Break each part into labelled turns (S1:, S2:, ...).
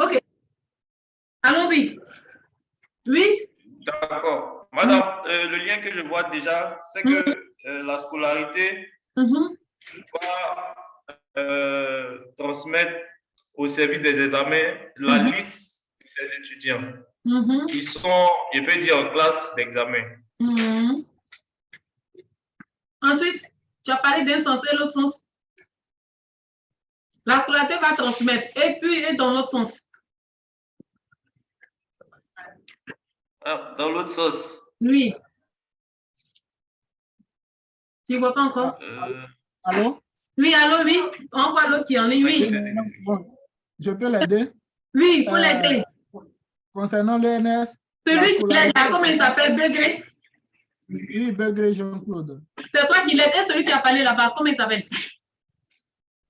S1: OK. Allons-y. Oui?
S2: D'accord. Madame, le lien que je vois déjà, c'est que la scolarité va transmettre au service des examens la liste de ses étudiants qui sont, je peux dire, en classe d'examen.
S1: Ensuite, tu as parlé d'un sens et l'autre sens. La scolarité va transmettre et puis et dans l'autre sens.
S2: Ah, dans l'autre sens.
S1: Oui. Tu ne vois pas encore?
S3: Allô?
S1: Oui, allô, oui. On voit l'autre qui est en ligne, oui.
S3: Bon, je peux l'aider?
S1: Oui, il faut l'aider.
S3: Concernant l'ENS.
S1: Celui qui l'aide, comment il s'appelle? Begré?
S3: Oui, Begré Jean-Claude.
S1: C'est toi qui l'aide et celui qui a parlé là-bas, comment il s'appelle?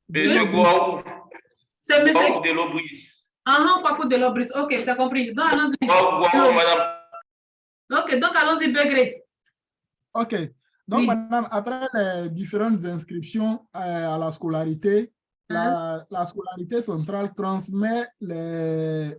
S2: Monsieur Gouaou.
S1: C'est monsieur
S2: Gouaou de l'Aubris.
S1: Kwaku de l'Aubris. Ok, c'est compris. Donc, allons-y.
S2: Gouaou, madame.
S1: Ok, donc allons-y, Begré.
S3: Ok. Donc, madame, après les différentes inscriptions à la scolarité, la scolarité centrale transmet la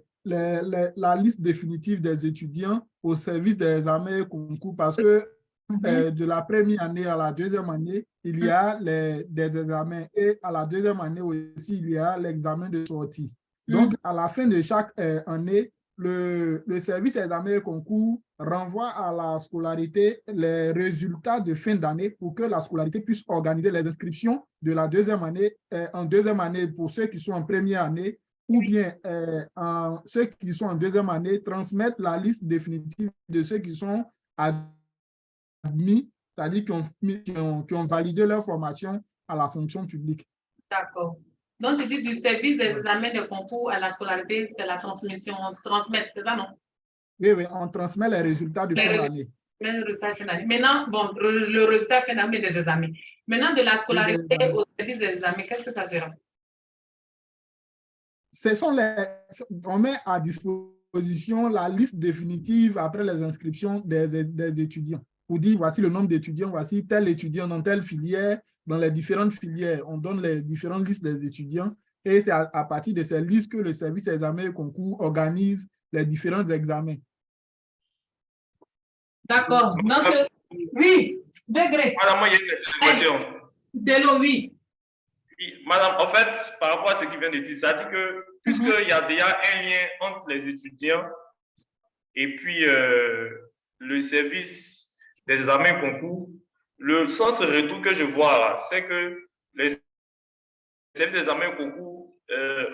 S3: liste définitive des étudiants au service des examens et concours parce que de la première année à la deuxième année, il y a des examens et à la deuxième année aussi, il y a l'examen de sortie. Donc, à la fin de chaque année, le service examen et concours renvoie à la scolarité les résultats de fin d'année pour que la scolarité puisse organiser les inscriptions de la deuxième année en deuxième année pour ceux qui sont en première année ou bien ceux qui sont en deuxième année transmettent la liste définitive de ceux qui sont admis, c'est-à-dire qui ont validé leur formation à la fonction publique.
S1: D'accord. Donc, tu dis du service des examens de concours à la scolarité, c'est la transmission, on transmet, c'est ça, non?
S3: Oui, on transmet les résultats de fin d'année.
S1: Le résultat fin d'année. Maintenant, bon, le résultat fin d'année des examens. Maintenant, de la scolarité au service des examens, qu'est-ce que ça sera?
S3: On met à disposition la liste définitive après les inscriptions des étudiants. Pour dire, voici le nombre d'étudiants, voici tel étudiant dans telle filière, dans les différentes filières. On donne les différentes listes des étudiants et c'est à partir de ces listes que le service examen et concours organise les différents examens.
S1: D'accord. Oui, Degré.
S2: Madame, moi, il y a une interrogation.
S1: Delo, oui.
S2: Oui, madame, en fait, par rapport à ce qu'il vient de dire, ça dit que puisqu'il y a déjà un lien entre les étudiants et puis le service des examens concours, le sens retour que je vois là, c'est que les services des examens concours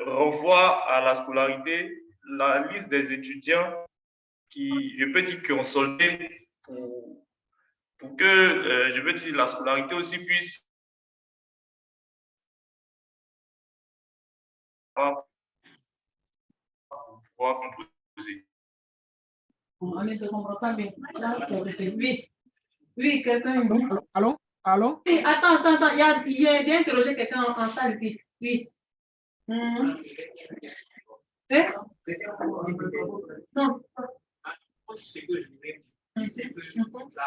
S2: renvoient à la scolarité la liste des étudiants qui, je peux dire, qui ont soldé pour que, je veux dire, la scolarité aussi puisse pouvoir composer.
S1: On ne te comprend pas bien. Oui, oui, quelqu'un.
S3: Allô?
S1: Oui, attends, il y a interrogé quelqu'un en salle ici. Oui. Non.
S4: Ce que je voulais dire, c'est que la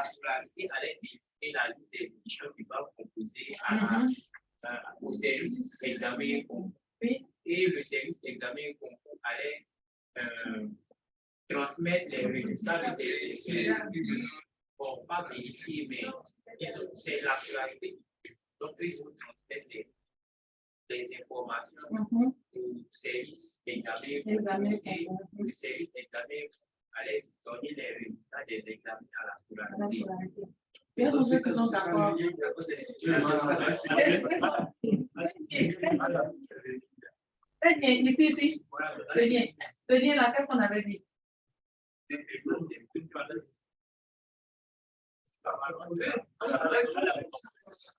S4: scolarité allait définir la liste des étudiants qui doivent composer au service examen et concours. Et le service examen et concours allait transmettre les résultats de ces étudiants. Bon, pas vérifier, mais c'est la scolarité. Donc, ils vont transmettre les informations au service examen et le service examen allait donner les résultats des examens à la scolarité.
S1: Quels sont ceux qui sont d'accord? Ici. C'est bien là, qu'est-ce qu'on avait dit?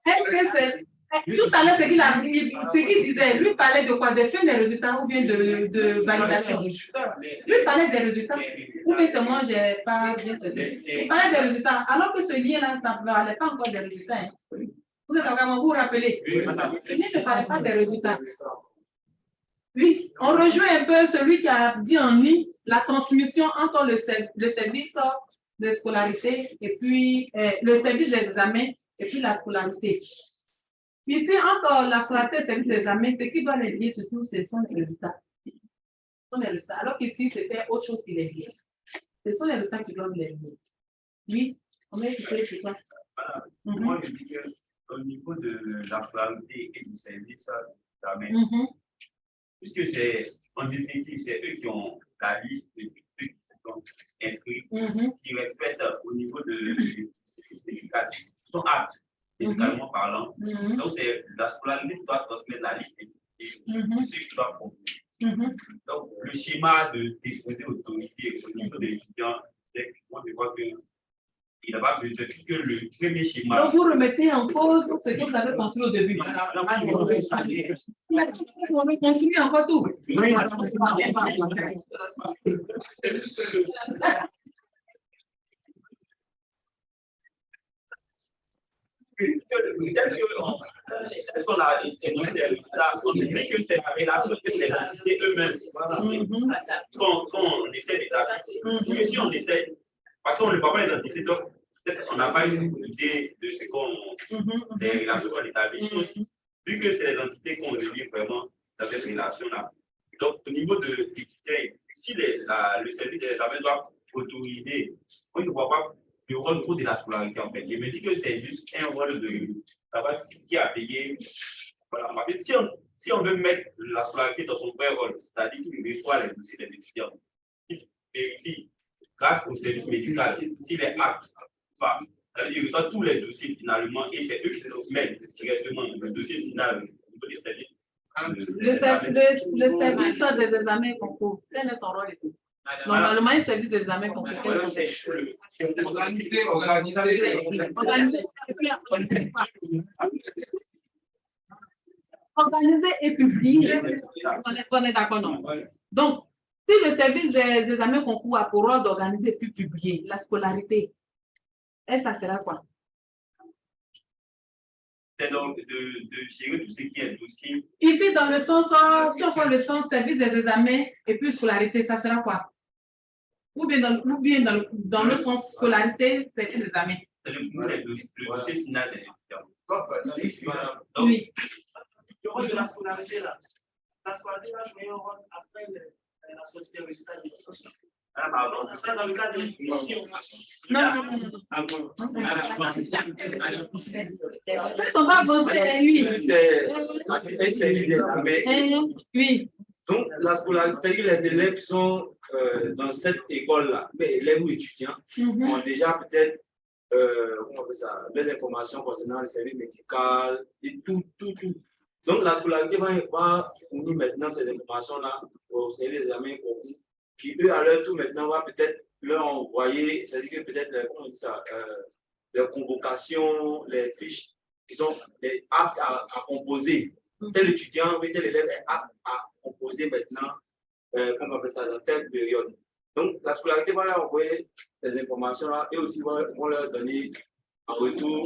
S1: Est-ce que c'est... Tout à l'heure, ce qu'il disait, lui parlait de quoi? De fin des résultats ou bien de validation? Lui parlait des résultats. Ou bien que moi, je n'ai pas bien saisi. Il parlait des résultats. Alors que ce lien-là, ça ne parlait pas encore des résultats. Hein. Vous êtes encore, vous vous rappelez? Ce lien ne parlait pas des résultats. Oui, on rejoint un peu celui qui a dit en ligne la transmission entre le service de scolarité et puis le service des examens et puis la scolarité. Ici, entre la scolarité et le service des examens, ce qui doit les lier surtout, ce sont les résultats. sont les résultats. Alors qu'ici, c'était autre chose qui les liait. Ce sont les résultats qui doivent les lier. Oui, on a écouté tout ça.
S5: Moi, je dis qu'au niveau de la scolarité et du service, ça met. Puisque c'est, en définitive, c'est eux qui ont la liste de ceux qui sont inscrits, qui respectent au niveau de l'éducation, qui sont aptes, éducalement parlant. Donc, c'est la scolarité qui doit transmettre la liste de ceux qui doivent comprendre. Donc, le schéma de déposer autorité au niveau de l'étudiant, moi, je vois que il n'a pas besoin que le premier schéma.
S1: Donc, vous remettez en cause ce que vous avez construit au début. On va construire encore tout.
S5: Est-ce qu'on a on dit que c'est la relation avec les entités eux-mêmes quand on essaie d'établir. Que si on essaie, parce qu'on ne voit pas les entités, donc peut-être qu'on n'a pas une idée de ce qu'on des relations qu'on établit. Vu que c'est les entités qu'on relie vraiment dans cette relation-là. Donc, au niveau de l'étudiant, si le service des examens doit autoriser, moi je ne vois pas le rôle trop de la scolarité en fait. Je me dis que c'est juste un rôle de savoir qui a payé. Voilà. Parce que si on veut mettre la scolarité dans son vrai rôle, c'est-à-dire qu'il reçoit les dossiers des étudiants, il vérifie grâce au service médical s'il est apte ou pas. Il reçoit tous les dossiers finalement et c'est eux qui se mettent directement le dossier final au niveau des services.
S1: Le service des examens concours, quel est son rôle et tout? Normalement, un service des examens concours.
S5: C'est
S1: organisé et publié. On est d'accord, non? Donc, si le service des examens concours a pour rôle d'organiser et puis publier la scolarité, elle, ça sera quoi?
S5: C'est donc de gérer tout ce qui est dossier.
S1: Ici, dans le sens, si on prend le sens service des examens et puis scolarité, ça sera quoi? Ou bien dans le sens scolarité, c'est les examens.
S5: C'est le dossier final des étudiants.
S1: Oui.
S4: Le rôle de la scolarité, là. La scolarité va jouer un rôle après la sortie des résultats de l'éducation. Ça sera dans le cadre de l'éducation.
S1: Non. On va avancer, oui. Oui.
S6: Donc, la scolarité, c'est que les élèves sont dans cette école-là, les élèves ou étudiants ont déjà peut-être les informations concernant le service médical et tout. Donc, la scolarité va fournir maintenant ces informations-là au service des examens qui, eux, à leur tour, maintenant, va peut-être leur envoyer, c'est-à-dire que peut-être, les convocations, les fiches qui sont aptes à composer. Tel étudiant, tel élève est apte à composer maintenant, comment on appelle ça, dans telle période. Donc, la scolarité va leur envoyer ces informations-là et aussi vont leur donner en retour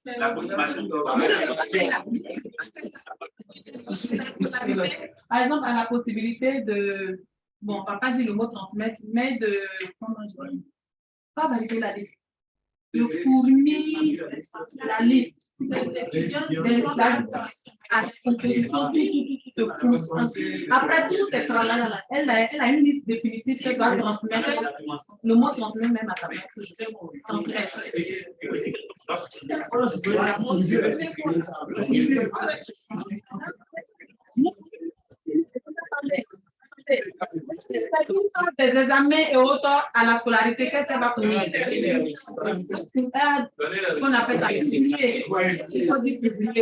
S6: la confirmation.
S1: Par exemple, à la possibilité de, bon, on ne va pas dire le mot transmettre, mais de, comment je dis, pas valider la liste, de fournir la liste. Après tout ces là, elle a une liste définitive qu'elle doit transmettre. Le mot transmettre même à sa mère. Des examens et autres à la scolarité, qu'est-ce qu'elle va communiquer? On appelle ça publier. Il faut dire publier.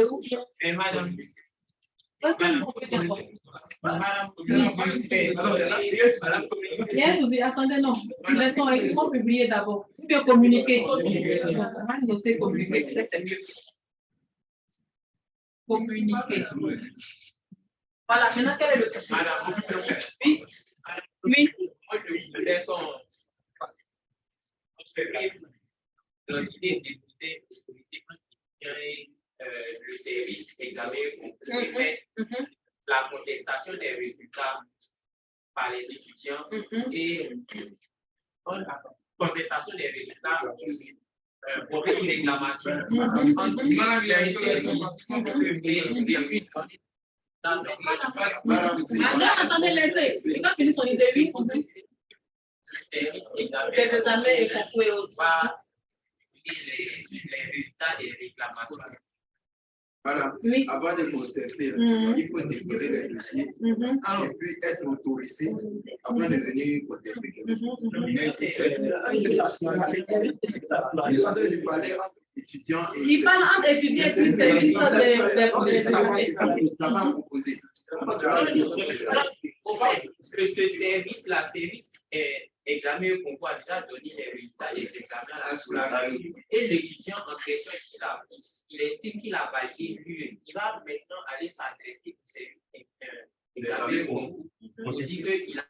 S1: Attendez, non. Ils vont publier d'abord. Il faut communiquer. Noter communiquer, c'est mieux. Communiquer. Voilà, maintenant, quel est le souci? Oui.
S4: Moi, je vais l'entité déposée le service examen la contestation des résultats par les étudiants et la contestation des résultats pour une réclamation entre les services
S1: Attendez, laissez. Il va finir son idée, oui, on dit.
S4: Les
S1: Des examens et concours et autres.
S4: Les résultats des réclamations.
S7: Voilà.
S1: Oui.
S7: Avant de contester, il faut déposer les dossiers et puis être autorisé avant de venir contester.
S1: Il parle entre étudiants et puis service
S7: proposé.
S4: Ce service-là, service examen au concours a déjà donné les résultats des examens à la scolarité. Et l'étudiant en question, il estime qu'il a validé lui, il va maintenant aller s'adresser au service examen au concours pour dire qu'il a.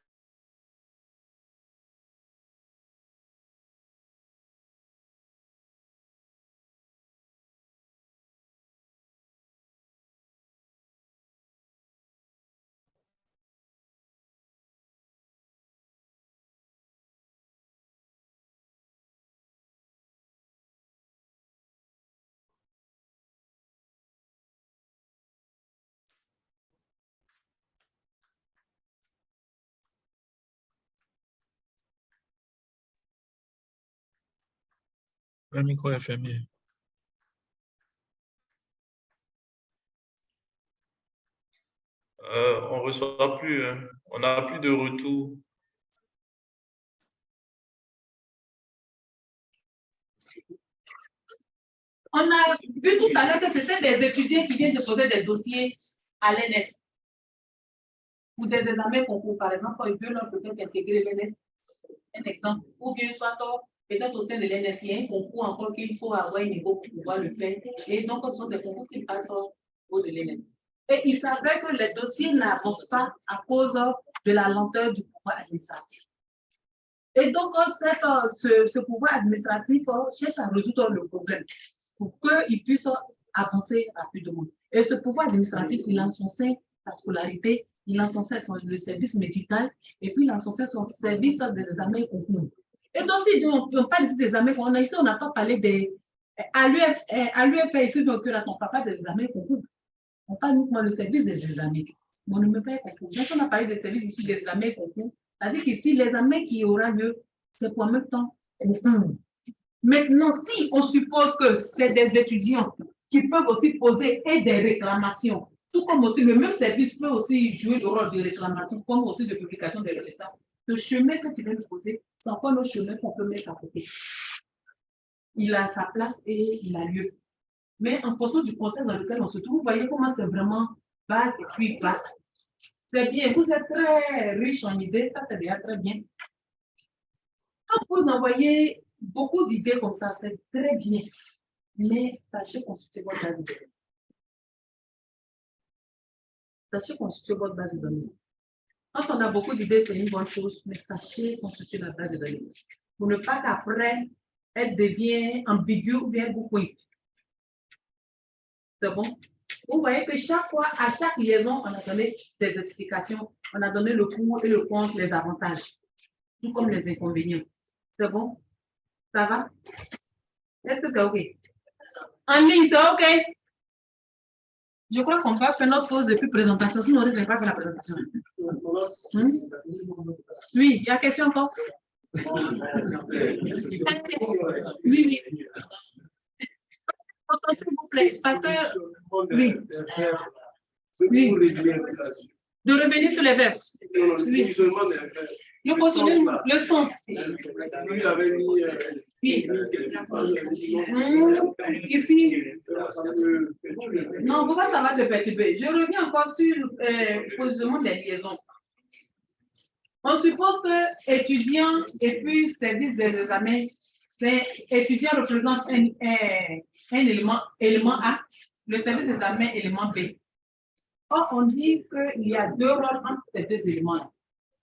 S8: Le micro est fermé.
S2: On ne reçoit plus, hein. On n'a plus de retour.
S1: On a vu tout à l'heure que c'était des étudiants qui viennent déposer des dossiers à l'ENS. Ou des examens concours, par exemple, quand ils veulent peut-être intégrer l'ENS. Un exemple. Ou bien soit peut-être au sein de l'ENS, il y a un concours encore qu'il faut avoir un niveau pour pouvoir le faire. Et donc, ce sont des concours qui passent au niveau de l'ENS. Et il s'avère que les dossiers n'avancent pas à cause de la lenteur du pouvoir administratif. Et donc, ce pouvoir administratif cherche à résoudre le problème pour qu'il puisse avancer rapidement. Et ce pouvoir administratif, il a en son sein sa scolarité, il a en son sein le service médical, et puis il a en son sein son service des examens et concours. Et donc, si on parle ici des examens, on n'a pas parlé des. À l'UFR, ici, donc, on ne parle pas des examens et concours. On parle uniquement du service des examens. Mais on ne met pas les concours. Donc, on a parlé des services ici des examens et concours. C'est-à-dire qu'ici, l'examen qui aura lieu, c'est pour en même temps concours. Maintenant, si on suppose que c'est des étudiants qui peuvent aussi poser des réclamations, tout comme aussi le même service peut aussi jouer le rôle de réclamation, comme aussi de publication des résultats, le chemin que tu viens de poser, c'est encore le chemin qu'on peut mettre à côté. Il a sa place et il a lieu. Mais en fonction du contexte dans lequel on se trouve, vous voyez comment c'est vraiment bas et puis bas. C'est bien, vous êtes très riche en idées, ça c'est déjà très bien. Quand vous envoyez beaucoup d'idées comme ça, c'est très bien. Mais sachez constituer votre base de données. Sachez constituer votre base de données. Quand on a beaucoup d'idées, c'est une bonne chose, mais sachez constituer la base de données. Pour ne pas qu'après, elle devienne ambiguë ou bien vous pointe. C'est bon? Vous voyez que chaque fois, à chaque liaison, on a donné des explications, on a donné le pour et le contre, les avantages, tout comme les inconvénients. C'est bon? Ça va? Est-ce que c'est OK? En ligne, c'est OK? Je crois qu'on va faire notre pause depuis présentation, sinon on ne risque pas faire la présentation. Oui, il y a question encore? Oui. S'il vous plaît, parce que oui. De revenir sur les verbes. Oui. Le postulé, le sens. Oui. Ici. Non, pourquoi ça va te perturber? Je reviens encore sur le positionnement des liaisons. On suppose que étudiant et puis service des examens, étudiant représente un élément A, le service des examens élément B. Or, on dit qu'il y a deux rôles entre ces deux éléments.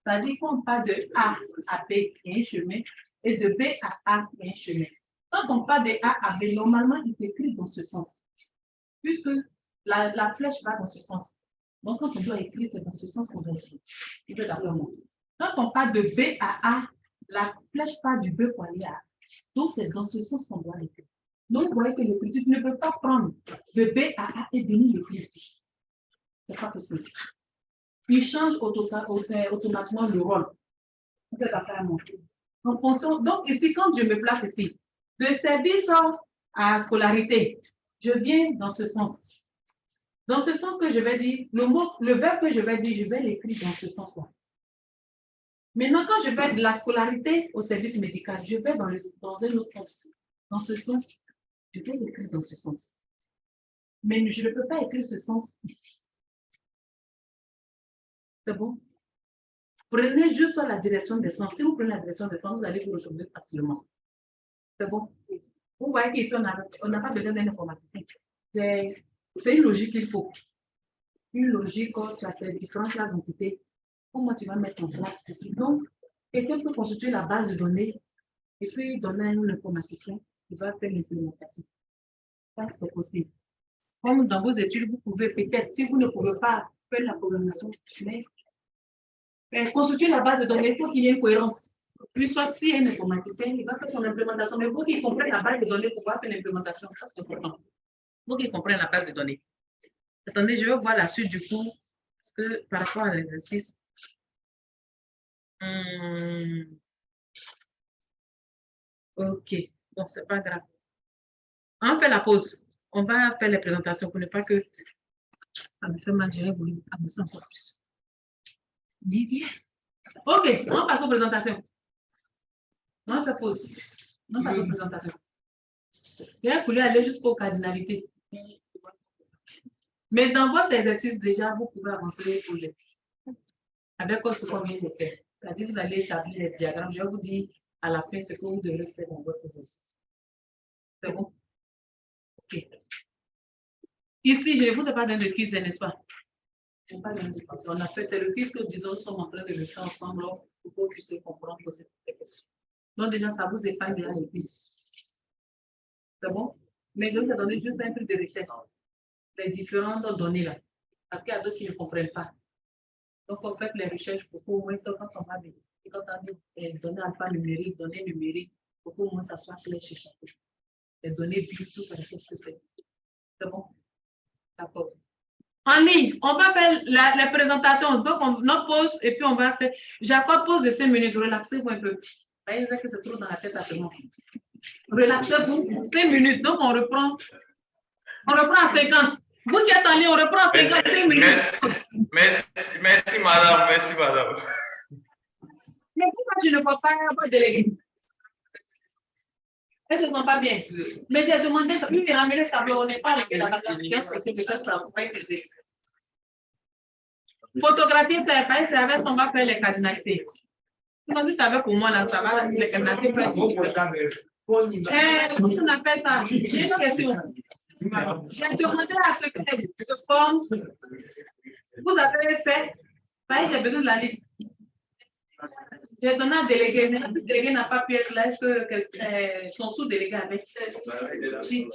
S1: C'est-à-dire qu'on parle de A à B, il y a un chemin, et de B à A, il y a un chemin. Quand on parle de A à B, normalement, il s'écrit dans ce sens, puisque la flèche va dans ce sens. Donc, quand on doit écrire, c'est dans ce sens qu'on doit écrire. Il veut d'accord. Quand on parle de B à A, la flèche part du B pour aller à A. Donc, c'est dans ce sens qu'on doit écrire. Donc, vous voyez que l'écriture ne peut pas prendre de B à A et venir l'écrire ici. C'est pas possible. Il change automatiquement le rôle. Vous êtes affaire à monter. En fonction, donc ici, quand je me place ici, de service à scolarité, je viens dans ce sens. Dans ce sens que je vais dire, le verbe que je vais dire, je vais l'écrire dans ce sens-là. Maintenant, quand je vais de la scolarité au service médical, je vais dans un autre sens. Dans ce sens, je vais l'écrire dans ce sens. Mais je ne peux pas écrire ce sens ici. C'est bon? Prenez juste la direction des sens. Si vous prenez la direction des sens, vous allez vous retrouver facilement. C'est bon? Vous voyez qu'ici, on n'a pas besoin d'un informaticien. C'est une logique qu'il faut. Une logique, quand tu as tes différentes classes d'entités, comment tu vas mettre en place? Donc, quelqu'un peut constituer la base de données et puis donner à un informaticien qui va faire l'implémentation. Ça, c'est possible. Comme dans vos études, vous pouvez peut-être, si vous ne pouvez pas faire la programmation, mais constituer la base de données, il faut qu'il y ait une cohérence. Puis, soit si un informaticien, il va faire son implémentation, mais il faut qu'il comprenne la base de données pour pouvoir faire l'implémentation. Ça, c'est important. Il faut qu'il comprenne la base de données. Attendez, je vais voir la suite du cours, parce que par rapport à l'exercice, ok, bon, c'est pas grave. On fait la pause. On va faire les présentations pour ne pas que ça me fait mal, j'aurais voulu avancer encore plus. Dis bien. Ok, on passe aux présentations. On fait pause. On passe aux présentations. Il a fallu aller jusqu'aux cardinalités. Mais dans votre exercice, déjà, vous pouvez avancer les projets. Avec ce qu'on vient de faire. C'est-à-dire que vous allez établir les diagrammes. Je vais vous dire à la fin ce que vous devrez faire dans votre exercice. C'est bon? Ok. Ici, je ne vous ai pas donné de quiz, n'est-ce pas? Je n'ai pas donné de quiz. On a fait, c'est le quiz que, disons, nous sommes en train de le faire ensemble pour que vous puissiez comprendre, poser des questions. Donc, déjà, ça vous épargne déjà le quiz. C'est bon? Mais je vous ai donné juste un truc de recherche. Les différentes données là. Parce qu'il y a d'autres qui ne comprennent pas. Donc, on fait les recherches pour qu'au moins, quand on va dire, quand on dit données alphanumériques, données numériques, pour qu'au moins ça soit clair chez chacun. Les données bibliques, tout ça, qu'est-ce que c'est? C'est bon? D'accord. En ligne, on va faire la présentation. Donc, on pause et puis on va faire. J'accorde pause de 5 minutes. Relaxez-vous un peu. Voyez que c'est trop dans la tête à tout le monde. Relaxez-vous 5 minutes. Donc, on reprend à 50. Vous qui êtes en ligne, on reprend à 55 minutes.
S2: Merci, madame. Merci, madame.
S1: Mais pourquoi tu ne peux pas déléguer? Elles ne se sentent pas bien. Mais j'ai demandé, lui, il ramène le tableau, on n'est pas avec la vacances, parce que peut-être ça ne pas être. Photographier, c'est avec on va faire les cardinalités. Sinon, si c'est avec pour moi, là, ça va, les cardinalités presque. On appelle ça. J'ai une question. J'ai demandé à ce que se forme. Vous avez fait. J'ai besoin de la liste. J'ai donné un délégué, mais si le délégué n'a pas pu être là, est-ce que son sous-délégué avec oui.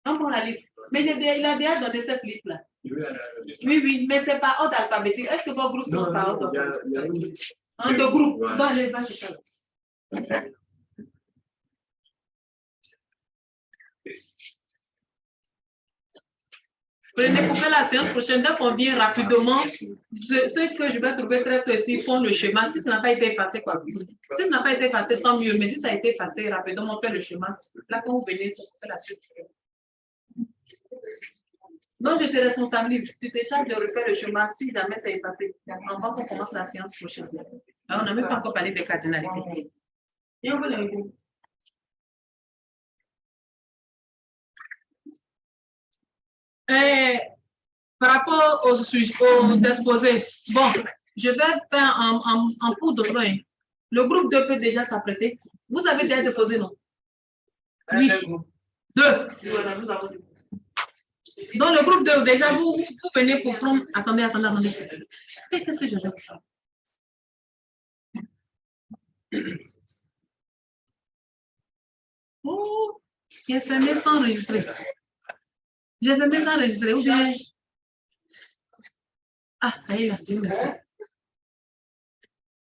S1: On prend la liste. Mais il a déjà donné cette liste-là. Oui, mais ce n'est pas ordre alphabétique. Est-ce que vos groupes sont par ordre alphabétique? Un de groupe. Donc, allez, va chercher ça. Prenez pour faire la séance prochaine, dès qu'on vient rapidement, ceux que je vais trouver très précis font le schéma. Si ça n'a pas été effacé, quoi. Si ça n'a pas été effacé, tant mieux. Mais si ça a été effacé, rapidement, on fait le schéma. Là, quand vous venez, ça fait la suite. Donc, je te responsabilise. Tu te charges de refaire le schéma si jamais ça est effacé. Avant qu'on commence la séance prochaine. Alors, on n'a même pas encore parlé des cardinalités. Et on va le regarder. Par rapport aux exposés, bon, je vais faire en cours de loin. Le groupe 2 peut déjà s'apprêter. Vous avez déjà déposé, non? Oui. 2. Voilà, nous avons déposé. Dans le groupe 2, déjà, vous venez pour prendre. Attendez. Qu'est-ce que je vais faire? Oh, j'ai fermé sans enregistrer. J'ai fermé sans enregistrer. Ou bien. Ah, ça y est, là.